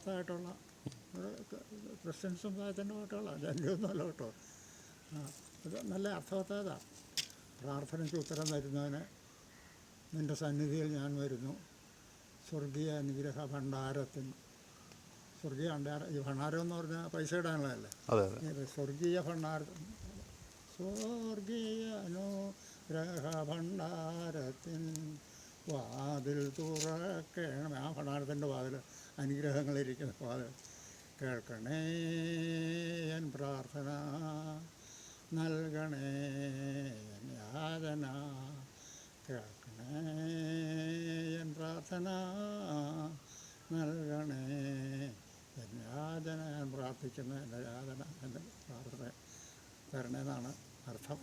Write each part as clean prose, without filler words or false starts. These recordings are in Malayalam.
അർത്ഥവത്തായിട്ടുള്ള ഒരു ക്രിസ്ത്യൻ സമുദായത്തിൻ്റെ പാട്ടുകളാണ്, ജനകീയൊന്നുമല്ല കേട്ടോ. അത് നല്ല അർത്ഥവത്തായതാണ്. പ്രാർത്ഥനയ്ക്ക് ഉത്തരം തരുന്നതിന് നിൻ്റെ സന്നിധിയിൽ ഞാൻ വരുന്നു, സ്വർഗീയ അനുഗ്രഹ ഭണ്ഡാരത്തിന്. സ്വർഗീയ ഭണ്ഡാരം, ഈ ഭണ്ഡാരം എന്ന് പറഞ്ഞാൽ പൈസ ഇടാനുള്ളതല്ലേ. സ്വർഗീയ ഭണ്ഡാരം, സ്വർഗീയ അനുഗ്രഹ ഭണ്ഡാരത്തിൻ വാതിൽ തുറക്കണം. ആ ഭണ്ഡാരത്തിൻ്റെ വാതിൽ, അനുഗ്രഹങ്ങളിരിക്കുന്ന വാതിൽ. കേൾക്കണേ എൻ പ്രാർത്ഥന, നൽകണേ എൻ യാചന. കേൾക്കണേ എൻ പ്രാർത്ഥന, നൽകണേ എൻ യാചന. ഞാൻ പ്രാർത്ഥിക്കുന്ന എൻ്റെ യാചന, എൻ്റെ പ്രാർത്ഥന തരണേന്നാണ് അർത്ഥം.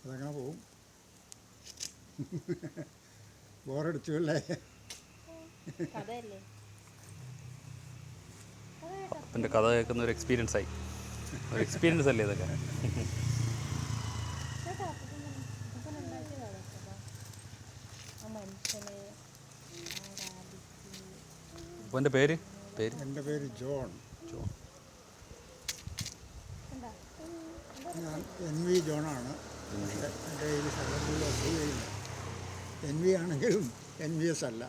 അതങ്ങനെ പോവും. ബോറടിച്ചു അല്ലേ? അപ്പൻ്റെ കഥ കേൾക്കുന്ന ഒരു എക്സ്പീരിയൻസ് ആയി. ഒരു എക്സ്പീരിയൻസ് അല്ലേ ഇതൊക്കെ? അപ്പൻ്റെ പേര്? എൻ്റെ പേര് ജോൺ. ഞാൻ NV ജോണാണ്. എൻ്റെ ഈ സ്ഥലത്തിൽ NV ആണെങ്കിലും NVS അല്ല.